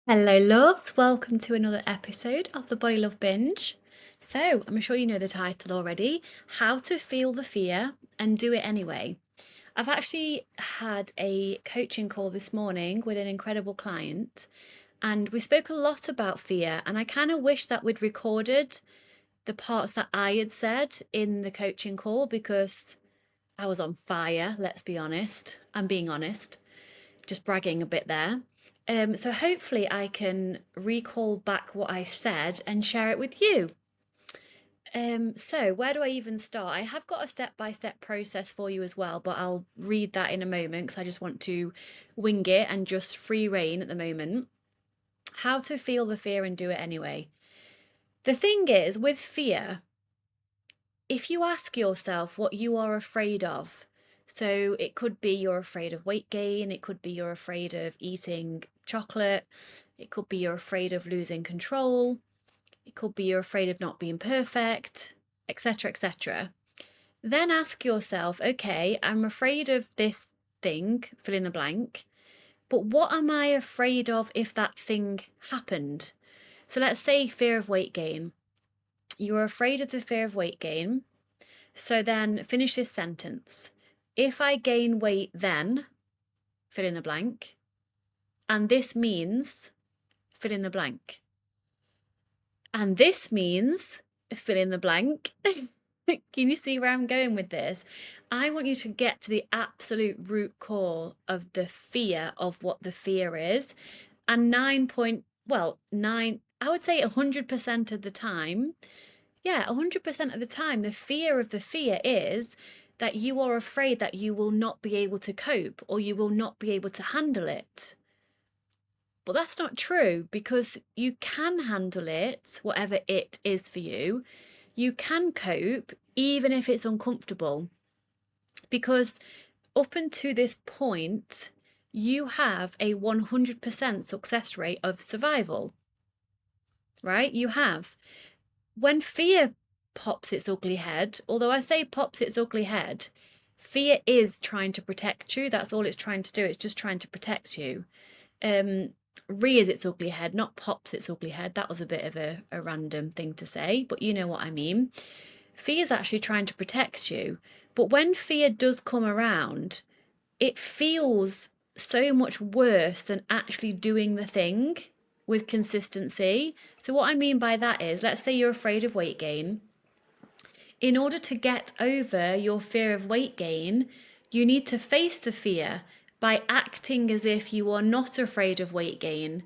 Hello, loves. Welcome to another episode of the Body Love Binge. So, I'm sure you know the title already, How to Feel the Fear and Do It Anyway. I've actually had a coaching call this morning with an incredible client, and we spoke a lot about fear. And I kind of wish that we'd recorded the parts that I had said in the coaching call because I was on fire, let's be honest. I'm being honest, just bragging a bit there. So hopefully I can recall back what I said and share it with you. So where do I even start? I have got a step-by-step process for you as well, but I'll read that in a moment because I just want to wing it and just free rein at the moment. How to feel the fear and do it anyway. The thing is, with fear, if you ask yourself what you are afraid of, so it could be you're afraid of weight gain, it could be you're afraid of eating chocolate, it could be you're afraid of losing control, it could be you're afraid of not being perfect, etc., etc. Then ask yourself, okay, I'm afraid of this thing, fill in the blank, but what am I afraid of if that thing happened? So let's say fear of weight gain. You're afraid of the fear of weight gain. So then finish this sentence. If I gain weight, then fill in the blank. And this means fill in the blank. And this means fill in the blank. Can you see where I'm going with this? I want you to get to the absolute root core of the fear of what the fear is. And I would say 100% of the time, 100% of the time, the fear of the fear is that you are afraid that you will not be able to cope or you will not be able to handle it. But that's not true because you can handle it, whatever it is for you. You can cope even if it's uncomfortable. Because up until this point, you have a 100% success rate of survival, right? You have. When fear pops its ugly head, although I say pops its ugly head, fear is trying to protect you. That's all it's trying to do. It's just trying to protect you. Rears its ugly head, not pops its ugly head. That was a bit of a random thing to say, but you know what I mean. Fear is actually trying to protect you. But when fear does come around, it feels so much worse than actually doing the thing with consistency. So, what I mean by that is, let's say you're afraid of weight gain. In order to get over your fear of weight gain, you need to face the fear by acting as if you are not afraid of weight gain.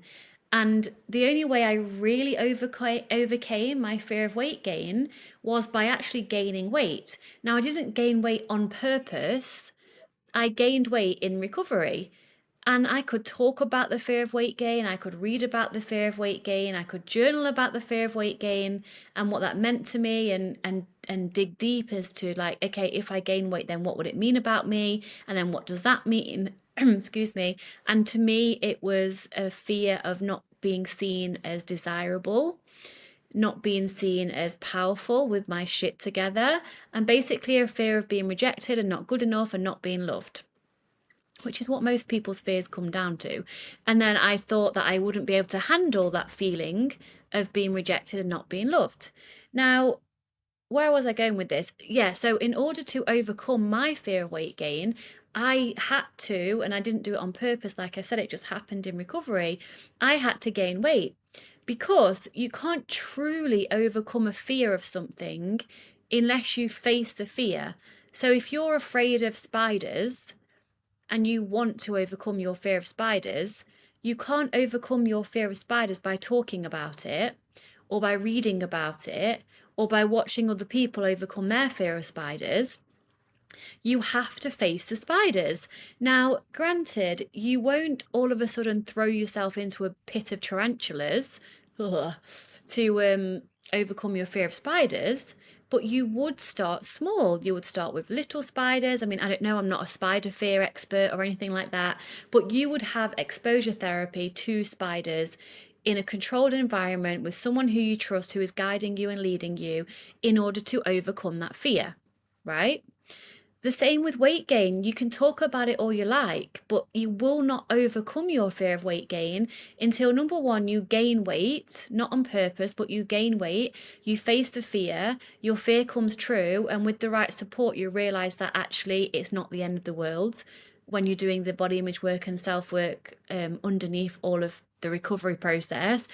And the only way I really overcame my fear of weight gain was by actually gaining weight. Now, I didn't gain weight on purpose. I gained weight in recovery. And I could talk about the fear of weight gain. I could read about the fear of weight gain. I could journal about the fear of weight gain and what that meant to me and dig deep as to like, okay, if I gain weight, then what would it mean about me? And then what does that mean? Excuse me. And to me, it was a fear of not being seen as desirable, not being seen as powerful with my shit together, and basically a fear of being rejected and not good enough and not being loved, which is what most people's fears come down to. And then I thought that I wouldn't be able to handle that feeling of being rejected and not being loved. Now, where was I going with this? Yeah, so in order to overcome my fear of weight gain, I had to, and I didn't do it on purpose, like I said, it just happened in recovery. I had to gain weight because you can't truly overcome a fear of something unless you face the fear. So if you're afraid of spiders, and you want to overcome your fear of spiders, you can't overcome your fear of spiders by talking about it or by reading about it or by watching other people overcome their fear of spiders. You have to face the spiders. Now, granted, you won't all of a sudden throw yourself into a pit of tarantulas to overcome your fear of spiders, but you would start small. You would start with little spiders. I mean, I don't know, I'm not a spider fear expert or anything like that, but you would have exposure therapy to spiders in a controlled environment with someone who you trust, who is guiding you and leading you in order to overcome that fear, right? The same with weight gain. You can talk about it all you like, but you will not overcome your fear of weight gain until number one, you gain weight, not on purpose, but you gain weight, you face the fear, your fear comes true, and with the right support, you realize that actually it's not the end of the world when you're doing the body image work and self work underneath all of the recovery process.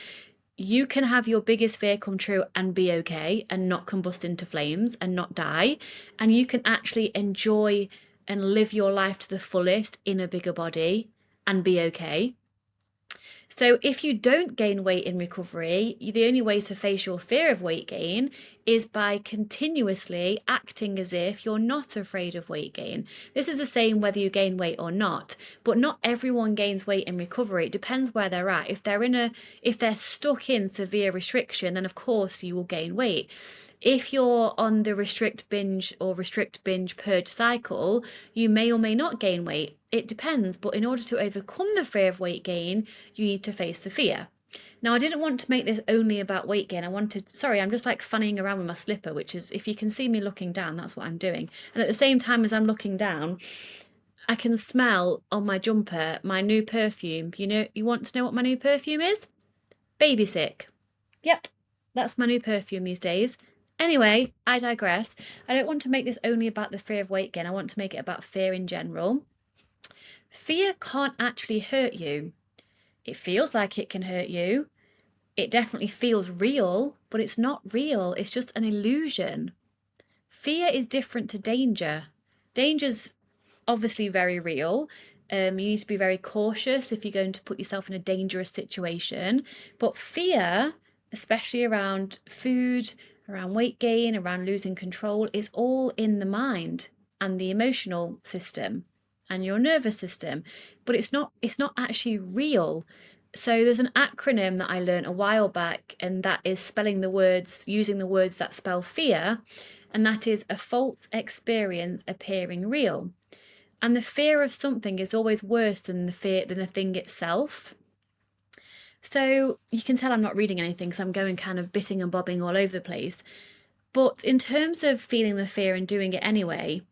You can have your biggest fear come true and be okay and not combust into flames and not die. And you can actually enjoy and live your life to the fullest in a bigger body and be okay. So if you don't gain weight in recovery, the only way to face your fear of weight gain is by continuously acting as if you're not afraid of weight gain. This is the same whether you gain weight or not, but not everyone gains weight in recovery. It depends where they're at. If they're stuck in severe restriction, then of course you will gain weight. If you're on the restrict binge or restrict binge purge cycle, you may or may not gain weight. It depends, but in order to overcome the fear of weight gain, you need to face the fear. Now, I didn't want to make this only about weight gain. I'm just like fanning around with my slipper, which is, if you can see me looking down, that's what I'm doing. And at the same time as I'm looking down, I can smell on my jumper my new perfume. You want to know what my new perfume is? Baby Sick. Yep, that's my new perfume these days. Anyway, I digress. I don't want to make this only about the fear of weight gain. I want to make it about fear in general. Fear can't actually hurt you. It feels like it can hurt you. It definitely feels real, but it's not real. It's just an illusion. Fear is different to danger. Danger's obviously very real. You need to be very cautious if you're going to put yourself in a dangerous situation. But fear, especially around food, around weight gain, around losing control, is all in the mind and the emotional system and your nervous system. But it's not actually real. So there's an acronym that I learned a while back, and that is using the words that spell fear, and that is a false experience appearing real. And the fear of something is always worse than the thing itself. So you can tell I'm not reading anything, so I'm going kind of bitting and bobbing all over the place. But in terms of feeling the fear and doing it anyway,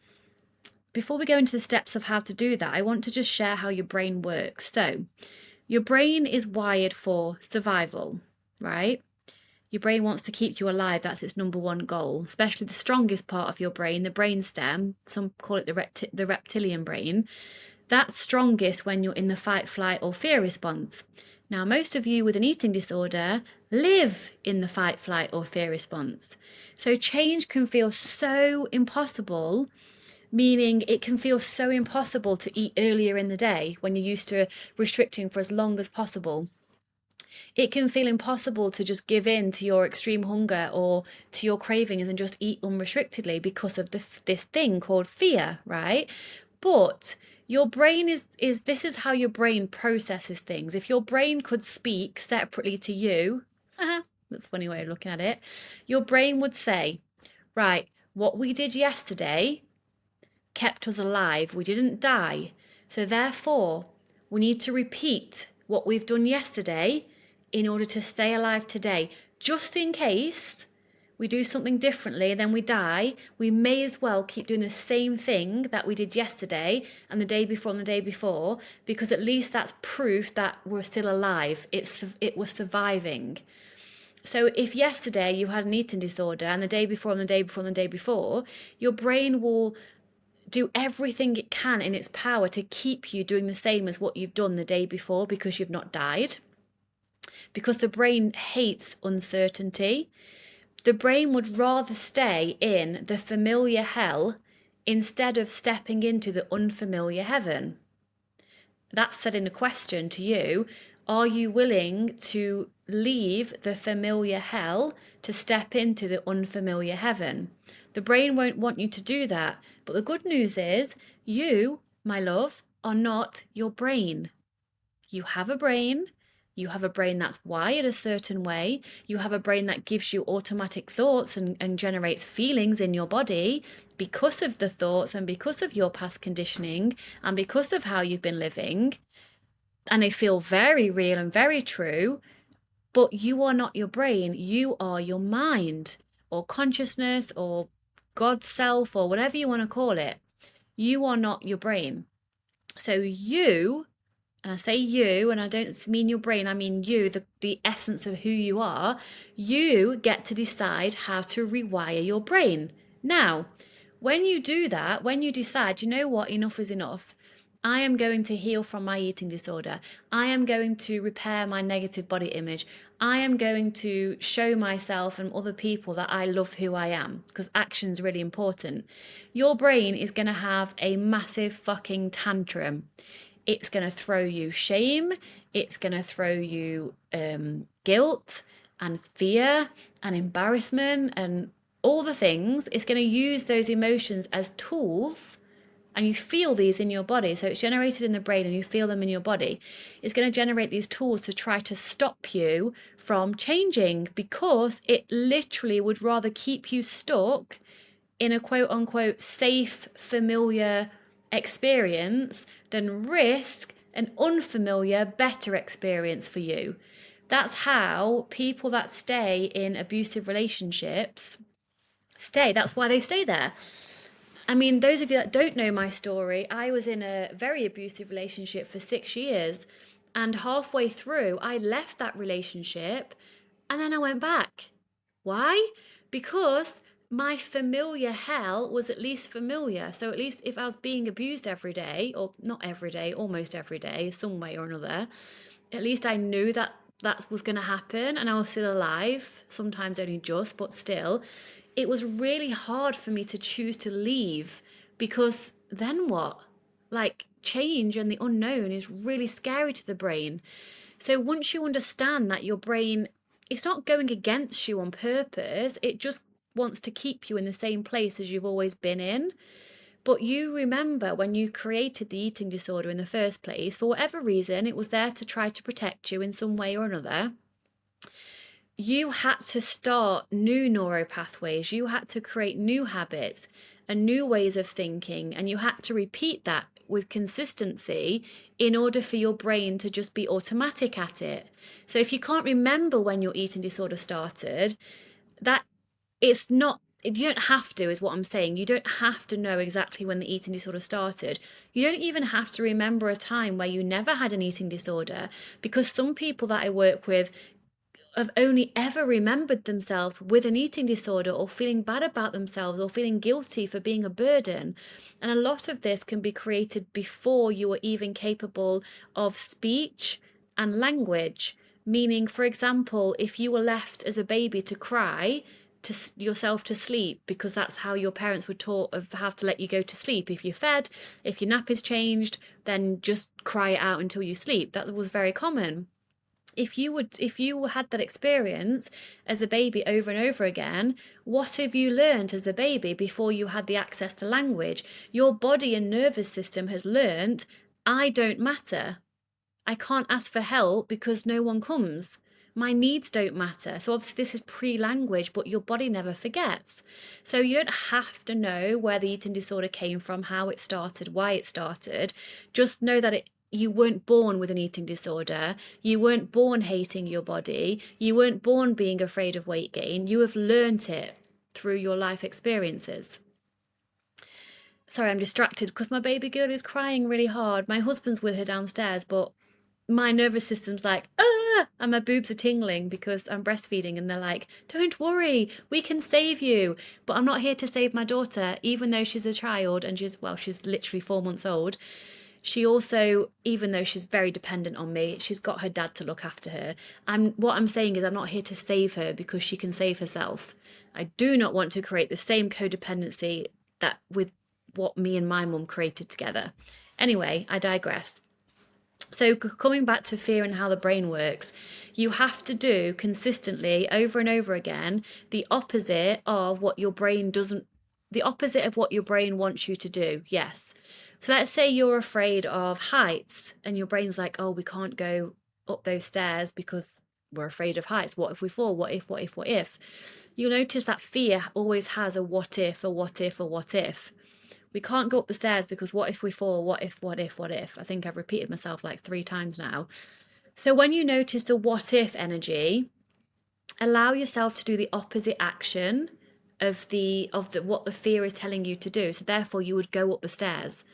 before we go into the steps of how to do that, I want to just share how your brain works. So your brain is wired for survival, right? Your brain wants to keep you alive. That's its number one goal, especially the strongest part of your brain, the brainstem. Some call it the reptilian brain. That's strongest when you're in the fight, flight, or fear response. Now, most of you with an eating disorder live in the fight, flight, or fear response. So change can feel so impossible, meaning it can feel so impossible to eat earlier in the day when you're used to restricting for as long as possible. It can feel impossible to just give in to your extreme hunger or to your cravings and just eat unrestrictedly because of this thing called fear, right? But your brain this is how your brain processes things. If your brain could speak separately to you, that's a funny way of looking at it, your brain would say, right, what we did yesterday kept us alive. We didn't die. So therefore, we need to repeat what we've done yesterday in order to stay alive today. Just in case we do something differently and then we die, we may as well keep doing the same thing that we did yesterday and the day before and the day before, because at least that's proof that we're still alive. It was surviving. So if yesterday you had an eating disorder and the day before and the day before and the day before, your brain will do everything it can in its power to keep you doing the same as what you've done the day before, because you've not died. Because the brain hates uncertainty. The brain would rather stay in the familiar hell instead of stepping into the unfamiliar heaven. That's setting a question to you. Are you willing to leave the familiar hell to step into the unfamiliar heaven? The brain won't want you to do that. But the good news is you, my love, are not your brain. You have a brain. You have a brain that's wired a certain way. You have a brain that gives you automatic thoughts and generates feelings in your body because of the thoughts and because of your past conditioning and because of how you've been living. And they feel very real and very true. But you are not your brain. You are your mind or consciousness or God's self or whatever you want to call it. You are not your brain. So you, and I say you, and I don't mean your brain, I mean you, the essence of who you are, you get to decide how to rewire your brain. Now, when you do that, when you decide, you know what, enough is enough. I am going to heal from my eating disorder. I am going to repair my negative body image. I am going to show myself and other people that I love who I am, because action's really important. Your brain is going to have a massive fucking tantrum. It's going to throw you shame. It's going to throw you guilt and fear and embarrassment and all the things. It's going to use those emotions as tools, and you feel these in your body. So it's generated in the brain and you feel them in your body. It's going to generate these tools to try to stop you from changing, because it literally would rather keep you stuck in a quote unquote safe, familiar experience than risk an unfamiliar, better experience for you. That's how people that stay in abusive relationships stay. That's why they stay there. I mean, those of you that don't know my story, I was in a very abusive relationship for 6 years. And halfway through, I left that relationship and then I went back. Why? Because my familiar hell was at least familiar. So at least if I was being abused every day, or not every day, almost every day, some way or another, at least I knew that that was going to happen and I was still alive, sometimes only just, but still. It was really hard for me to choose to leave, because then what? Like, change and the unknown is really scary to the brain. So once you understand that your brain, it's not going against you on purpose, it just wants to keep you in the same place as you've always been in. But you remember when you created the eating disorder in the first place, for whatever reason, it was there to try to protect you in some way or another. You had to start new neural pathways, you had to create new habits and new ways of thinking, and you had to repeat that with consistency in order for your brain to just be automatic at it. So if you can't remember when your eating disorder started, that it's not, you don't have to, is what I'm saying. You don't have to know exactly when the eating disorder started. You don't even have to remember a time where you never had an eating disorder, because some people that I work with have only ever remembered themselves with an eating disorder, or feeling bad about themselves, or feeling guilty for being a burden. And a lot of this can be created before you are even capable of speech and language. Meaning, for example, if you were left as a baby to cry to yourself to sleep, because that's how your parents were taught of how to let you go to sleep. If you're fed, if your nap is changed, then just cry it out until you sleep. That was very common. If you had that experience as a baby over and over again, what have you learned as a baby before you had the access to language? Your body and nervous system has learned, I don't matter. I can't ask for help because no one comes. My needs don't matter. So obviously this is pre-language, but your body never forgets. So you don't have to know where the eating disorder came from, how it started, why it started. Just know that you weren't born with an eating disorder. You weren't born hating your body. You weren't born being afraid of weight gain. You have learnt it through your life experiences. Sorry, I'm distracted because my baby girl is crying really hard. My husband's with her downstairs, but my nervous system's like, ah, and my boobs are tingling because I'm breastfeeding, and they're like, don't worry, we can save you. But I'm not here to save my daughter, even though she's a child and she's literally 4 months old. She also, even though she's very dependent on me, she's got her dad to look after her. What I'm saying is I'm not here to save her because she can save herself. I do not want to create the same codependency that with what me and my mum created together. Anyway, I digress. So coming back to fear and how the brain works, you have to do consistently over and over again the opposite of what your brain doesn't, the opposite of what your brain wants you to do. Yes. So let's say you're afraid of heights and your brain's like, oh, we can't go up those stairs because we're afraid of heights. What if we fall? What if, what if, what if? You'll notice that fear always has a what if, a what if, a what if. We can't go up the stairs because what if we fall? What if, what if, what if? I think I've repeated myself like 3 times now. So when you notice the what if energy, allow yourself to do the opposite action of the what the fear is telling you to do. So therefore you would go up the stairs.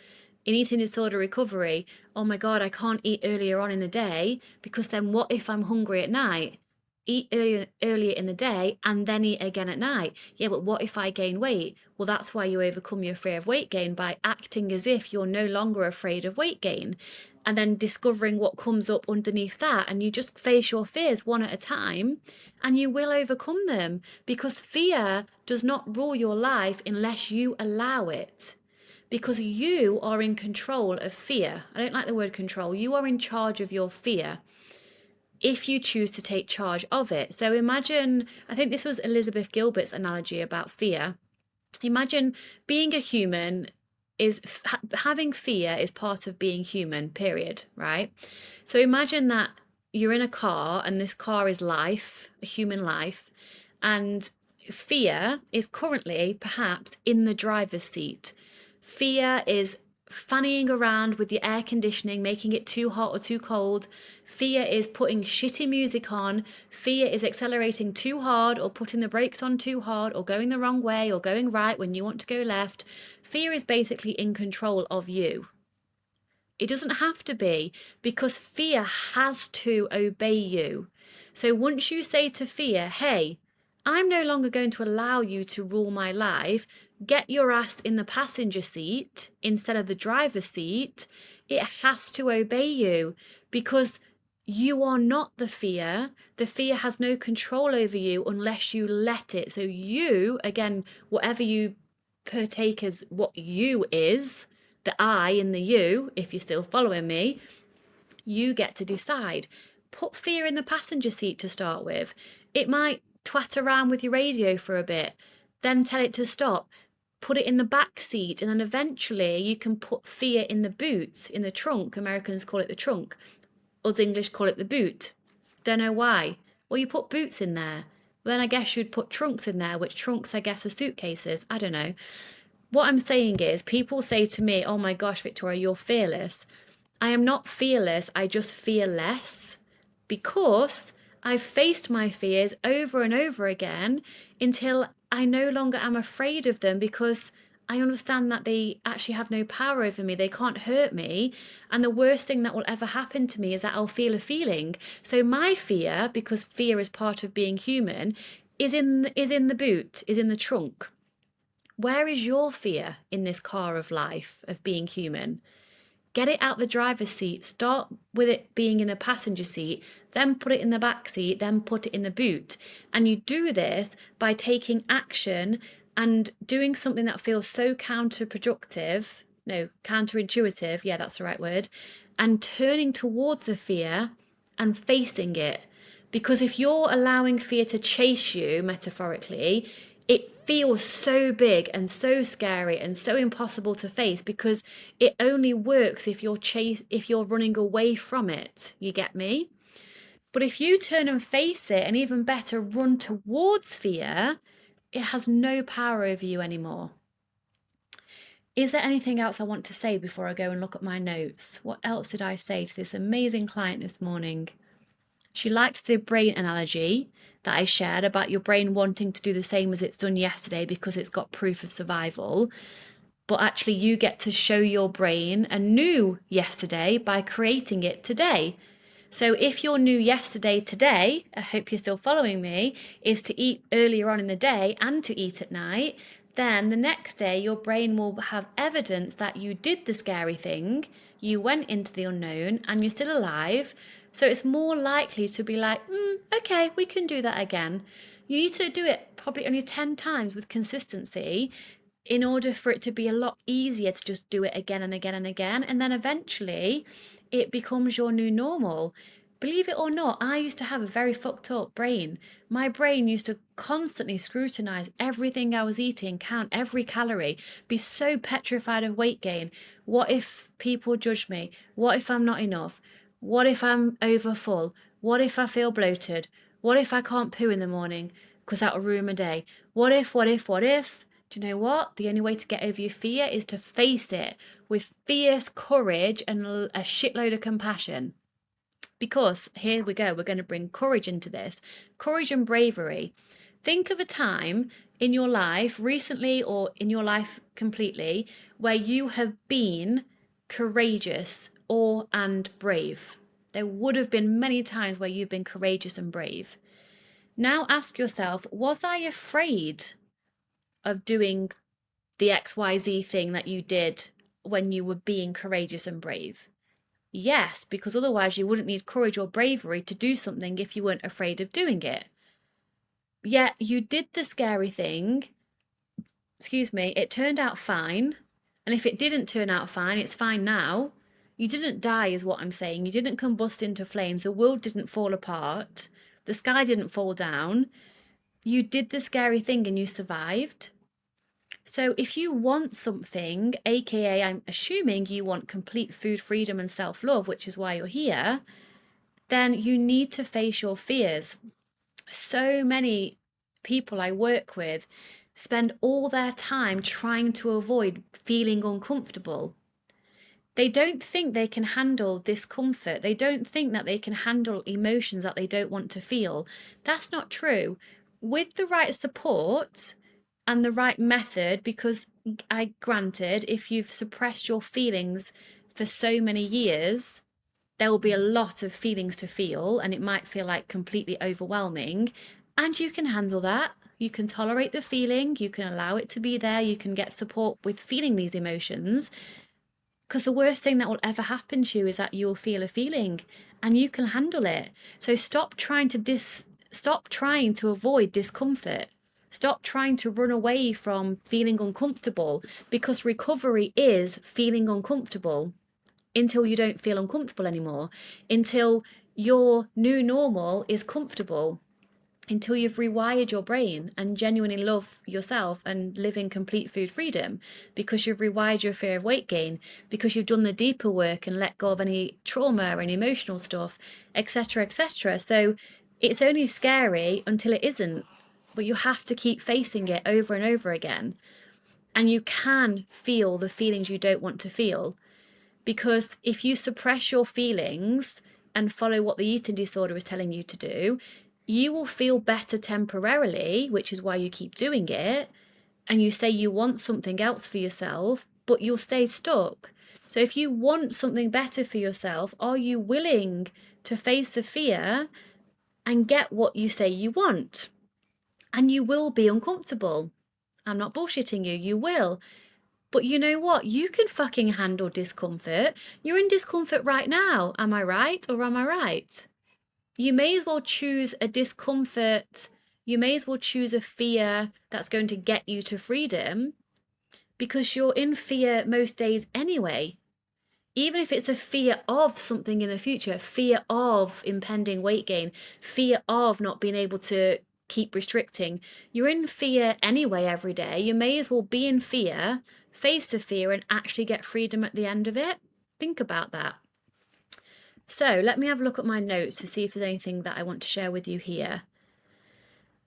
In eating disorder recovery, oh my God, I can't eat earlier on in the day because then what if I'm hungry at night? Eat earlier in the day and then eat again at night. Yeah, but what if I gain weight? Well, that's why you overcome your fear of weight gain by acting as if you're no longer afraid of weight gain, and then discovering what comes up underneath that. And you just face your fears one at a time and you will overcome them, because fear does not rule your life unless you allow it. Because you are in control of fear. I don't like the word control. You are in charge of your fear if you choose to take charge of it. So imagine, I think this was Elizabeth Gilbert's analogy about fear. Imagine being a human is having fear is part of being human, period, right? So imagine that you're in a car and this car is life, a human life, and fear is currently perhaps in the driver's seat. Fear is fannying around with the air conditioning, making it too hot or too cold. Fear is putting shitty music on. Fear is accelerating too hard or putting the brakes on too hard or going the wrong way or going right when you want to go left. Fear is basically in control of you. It doesn't have to be, because fear has to obey you. So once you say to fear, hey, I'm no longer going to allow you to rule my life, get your ass in the passenger seat instead of the driver's seat, it has to obey you, because you are not the fear. The fear has no control over you unless you let it. So you, again, whatever you partake as what you is, the I in the you, if you're still following me, you get to decide. Put fear in the passenger seat to start with. It might twat around with your radio for a bit, then tell it to stop. Put it in the back seat, and then eventually you can put fear in the boot, in the trunk. Americans call it the trunk. Us English call it the boot. Don't know why. Well, you put boots in there. Well, then I guess you'd put trunks in there, which trunks I guess are suitcases. I don't know. What I'm saying is, people say to me, oh my gosh, Victoria, you're fearless. I am not fearless, I just fear less, because I've faced my fears over and over again until I no longer am afraid of them, because I understand that they actually have no power over me. They can't hurt me. And the worst thing that will ever happen to me is that I'll feel a feeling. So my fear, because fear is part of being human, is in the boot, is in the trunk. Where is your fear in this car of life, of being human? Get it out the driver's seat. Start with it being in the passenger seat, then put it in the back seat, then put it in the boot. And you do this by taking action and doing something that feels so counterintuitive, yeah, that's the right word, and turning towards the fear and facing it. Because if you're allowing fear to chase you, metaphorically, it feels so big and so scary and so impossible to face, because it only works if you're running away from it. You get me? But if you turn and face it, and even better, run towards fear, it has no power over you anymore. Is there anything else I want to say before I go and look at my notes? What else did I say to this amazing client this morning? She liked the brain analogy that I shared about your brain wanting to do the same as it's done yesterday because it's got proof of survival. But actually you get to show your brain a new yesterday by creating it today. So if your new yesterday today, I hope you're still following me, is to eat earlier on in the day and to eat at night, then the next day your brain will have evidence that you did the scary thing, you went into the unknown, and you're still alive. So it's more likely to be like, okay, we can do that again. You need to do it probably only 10 times with consistency in order for it to be a lot easier to just do it again and again and again. And then eventually it becomes your new normal. Believe it or not, I used to have a very fucked up brain. My brain used to constantly scrutinize everything I was eating, count every calorie, be so petrified of weight gain. What if people judge me? What if I'm not enough? What if I'm over full? What if I feel bloated? What if I can't poo in the morning? Because that'll ruin my day. What if? Do you know what? The only way to get over your fear is to face it with fierce courage and a shitload of compassion. Because here we go, we're going to bring courage into this. Courage and bravery. Think of a time in your life, recently or in your life completely, where you have been courageous and brave. There would have been many times where you've been courageous and brave. Now ask yourself, was I afraid of doing the XYZ thing that you did when you were being courageous and brave? Yes, because otherwise you wouldn't need courage or bravery to do something if you weren't afraid of doing it. Yet you did the scary thing, it turned out fine. And if it didn't turn out fine, it's fine now. You didn't die, is what I'm saying. You didn't combust into flames. The world didn't fall apart. The sky didn't fall down. You did the scary thing and you survived. So if you want something, aka I'm assuming you want complete food freedom and self-love, which is why you're here, then you need to face your fears. So many people I work with spend all their time trying to avoid feeling uncomfortable. They don't think they can handle discomfort. They don't think that they can handle emotions that they don't want to feel. That's not true. With the right support and the right method, because granted, if you've suppressed your feelings for so many years, there will be a lot of feelings to feel and it might feel like completely overwhelming. And you can handle that. You can tolerate the feeling, you can allow it to be there, you can get support with feeling these emotions. Because the worst thing that will ever happen to you is that you'll feel a feeling and you can handle it. So stop trying to avoid discomfort. Stop trying to run away from feeling uncomfortable, because recovery is feeling uncomfortable until you don't feel uncomfortable anymore, until your new normal is comfortable, until you've rewired your brain and genuinely love yourself and live in complete food freedom, because you've rewired your fear of weight gain, because you've done the deeper work and let go of any trauma and emotional stuff, etc., etc. So it's only scary until it isn't, but you have to keep facing it over and over again. And you can feel the feelings you don't want to feel, because if you suppress your feelings and follow what the eating disorder is telling you to do, you will feel better temporarily, which is why you keep doing it. And you say you want something else for yourself, but you'll stay stuck. So if you want something better for yourself, are you willing to face the fear and get what you say you want? And you will be uncomfortable. I'm not bullshitting you, you will. But you know what? You can fucking handle discomfort. You're in discomfort right now. Am I right or am I right? You may as well choose a discomfort. You may as well choose a fear that's going to get you to freedom, because you're in fear most days anyway. Even if it's a fear of something in the future, fear of impending weight gain, fear of not being able to keep restricting, you're in fear anyway every day. You may as well be in fear, face the fear, and actually get freedom at the end of it. Think about that. So let me have a look at my notes to see if there's anything that I want to share with you here.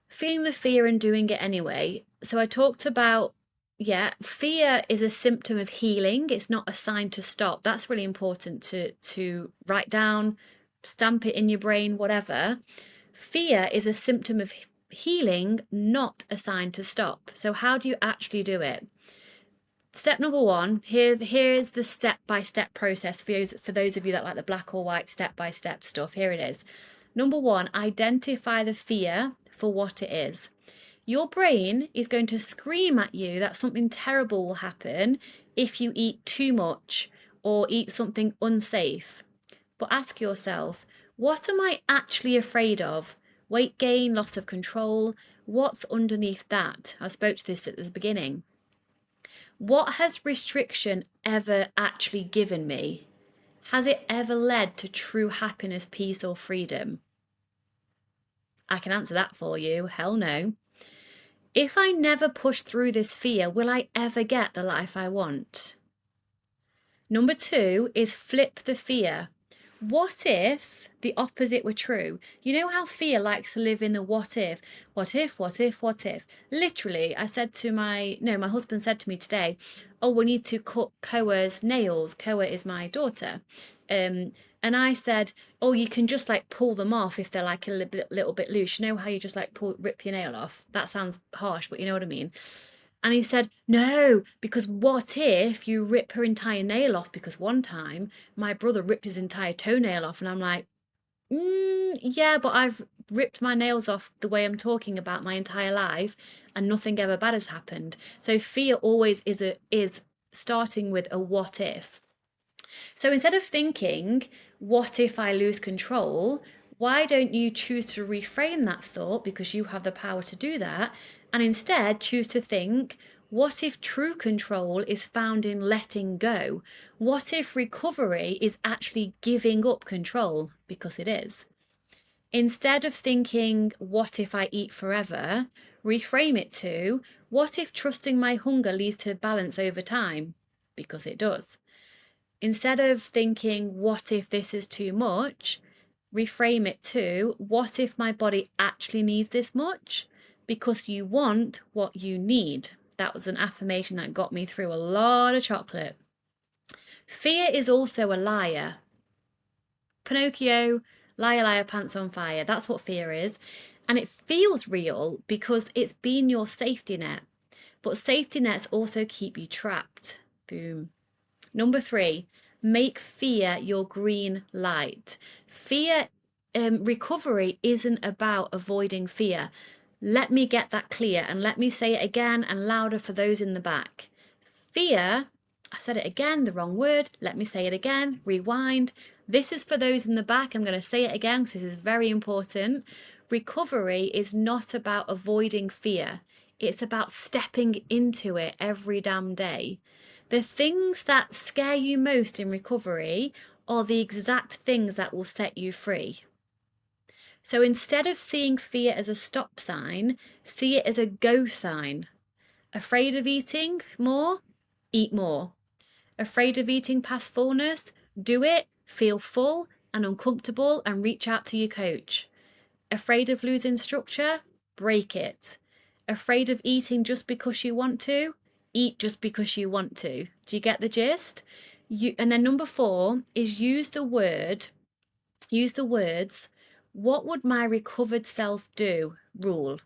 Feeling the fear and doing it anyway. So I talked about, fear is a symptom of healing. It's not a sign to stop. That's really important to write down, stamp it in your brain, whatever. Fear is a symptom of healing, not a sign to stop. So how do you actually do it? Step number one, here's the step-by-step process for those of you that like the black or white step-by-step stuff. Here it is. Number one, identify the fear for what it is. Your brain is going to scream at you that something terrible will happen if you eat too much or eat something unsafe. But ask yourself, what am I actually afraid of? Weight gain, loss of control? What's underneath that? I spoke to this at the beginning. What has restriction ever actually given me? Has it ever led to true happiness, peace, or freedom? I can answer that for you. Hell no. If I never push through this fear, will I ever get the life I want? Number two is flip the fear. What if the opposite were true? You know how fear likes to live in the what if? What if, what if, what if? Literally, my husband said to me today, oh, we need to cut Koa's nails. Koa is my daughter. And I said, oh, you can just like pull them off if they're like a little bit loose. You know how you just like rip your nail off? That sounds harsh, but you know what I mean. And he said, no, because what if you rip her entire nail off? Because one time my brother ripped his entire toenail off, and I'm like, yeah, but I've ripped my nails off the way I'm talking about my entire life, and nothing ever bad has happened. So fear always is starting with a what if. So instead of thinking, what if I lose control? Why don't you choose to reframe that thought, because you have the power to do that, and instead choose to think, what if true control is found in letting go? What if recovery is actually giving up control? Because it is. Instead of thinking, what if I eat forever? Reframe it to, what if trusting my hunger leads to balance over time? Because it does. Instead of thinking, what if this is too much? Reframe it to, what if my body actually needs this much? Because you want what you need. That was an affirmation that got me through a lot of chocolate. Fear is also a liar. Pinocchio, liar, liar, pants on fire. That's what fear is. And it feels real because it's been your safety net. But safety nets also keep you trapped. Boom. Number 3, make fear your green light. Recovery isn't about avoiding fear. Let me get that clear, and let me say it again and louder for those in the back. Fear, I said it again, the wrong word. Let me say it again, rewind. This is for those in the back. I'm going to say it again because this is very important. Recovery is not about avoiding fear. It's about stepping into it every damn day. The things that scare you most in recovery are the exact things that will set you free. So instead of seeing fear as a stop sign, see it as a go sign. Afraid of eating more? Eat more. Afraid of eating past fullness? Do it, feel full and uncomfortable, and reach out to your coach. Afraid of losing structure? Break it. Afraid of eating just because you want to? Eat just because you want to. Do you get the gist? And then number 4 is use the words, what would my recovered self do? Rule.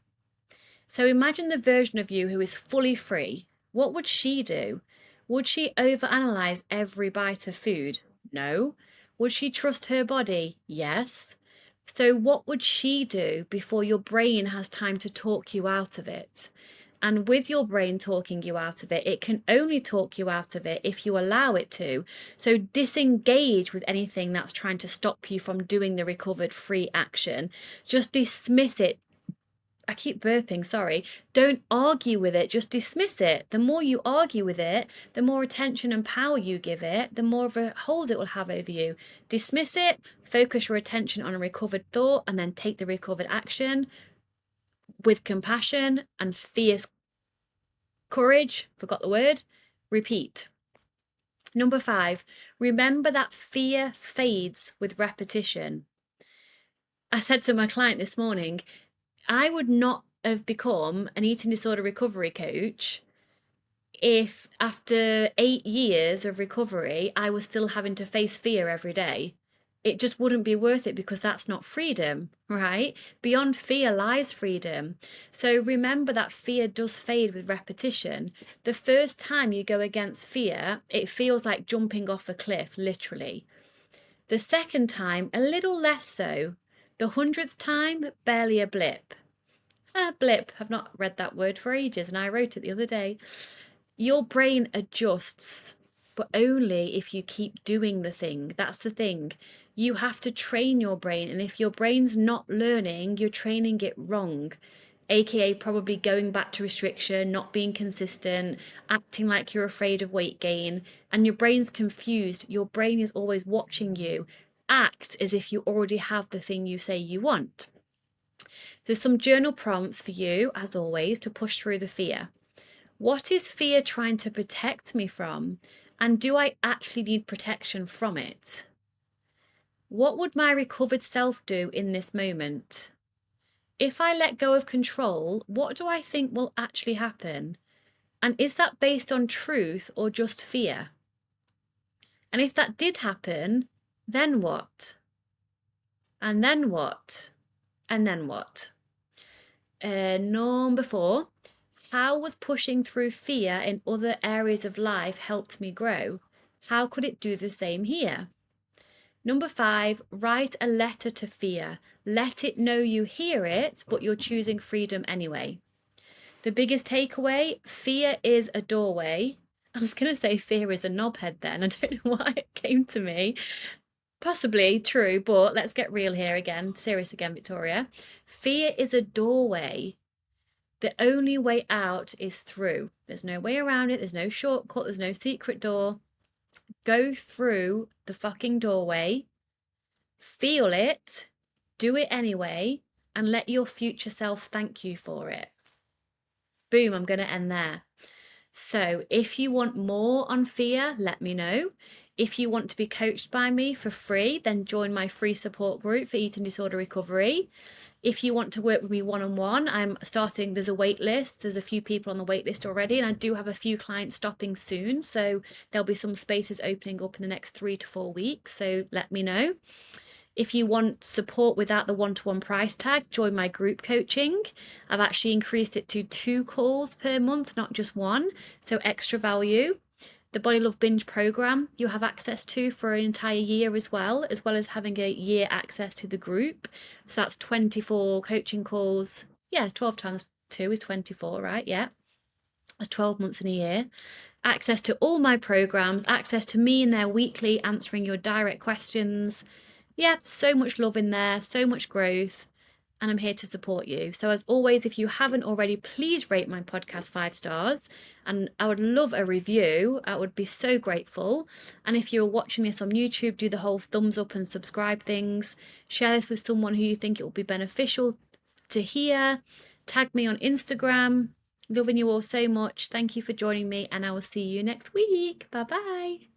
So imagine the version of you who is fully free. What would she do? Would she overanalyze every bite of food? No. Would she trust her body? Yes. So what would she do before your brain has time to talk you out of it? And with your brain talking you out of it, it can only talk you out of it if you allow it to. So disengage with anything that's trying to stop you from doing the recovered free action. Just dismiss it. I keep burping, sorry. Don't argue with it, just dismiss it. The more you argue with it, the more attention and power you give it, the more of a hold it will have over you. Dismiss it, focus your attention on a recovered thought, and then take the recovered action with compassion and fierce courage. Forgot the word. Repeat. Number 5, remember that fear fades with repetition. I said to my client this morning, I would not have become an eating disorder recovery coach if after 8 years of recovery, I was still having to face fear every day. It just wouldn't be worth it, because that's not freedom, right? Beyond fear lies freedom. So remember that fear does fade with repetition. The first time you go against fear, it feels like jumping off a cliff, literally. The second time, a little less so. The 100th time, barely a blip. A blip. I've not read that word for ages, and I wrote it the other day. Your brain adjusts, but only if you keep doing the thing. That's the thing. You have to train your brain, and if your brain's not learning, you're training it wrong. AKA probably going back to restriction, not being consistent, acting like you're afraid of weight gain, and your brain's confused. Your brain is always watching you. Act as if you already have the thing you say you want. There's some journal prompts for you, as always, to push through the fear. What is fear trying to protect me from? And do I actually need protection from it? What would my recovered self do in this moment? If I let go of control, what do I think will actually happen? And is that based on truth or just fear? And if that did happen, Then what? And then what? And then what? Number 4, how was pushing through fear in other areas of life helped me grow? How could it do the same here? Number 5, write a letter to fear. Let it know you hear it, but you're choosing freedom anyway. The biggest takeaway, fear is a doorway. I was going to say fear is a knobhead then. I don't know why it came to me. Possibly true, but let's get real here again. Serious again, Victoria. Fear is a doorway. The only way out is through. There's no way around it. There's no shortcut. There's no secret door. Go through the fucking doorway, feel it, do it anyway, and let your future self thank you for it. Boom, I'm going to end there. So if you want more on fear, let me know. If you want to be coached by me for free, then join my free support group for eating disorder recovery. If you want to work with me one-on-one, I'm starting, there's a wait list. There's a few people on the wait list already, and I do have a few clients stopping soon. So there'll be some spaces opening up in the next 3 to 4 weeks. So let me know. If you want support without the one-to-one price tag, join my group coaching. I've actually increased it to 2 calls per month, not just 1. So extra value. The Body Love Binge program you have access to for an entire year as well as having a year access to the group. So that's 24 coaching calls. Yeah, 12 times 2 is 24, right? Yeah. That's 12 months in a year. Access to all my programs, access to me in there weekly, answering your direct questions. Yeah, so much love in there, so much growth, and I'm here to support you. So as always, if you haven't already, please rate my podcast 5 stars, and I would love a review. I would be so grateful. And if you're watching this on YouTube, do the whole thumbs up and subscribe things. Share this with someone who you think it will be beneficial to hear. Tag me on Instagram. Loving you all so much. Thank you for joining me, and I will see you next week. Bye bye.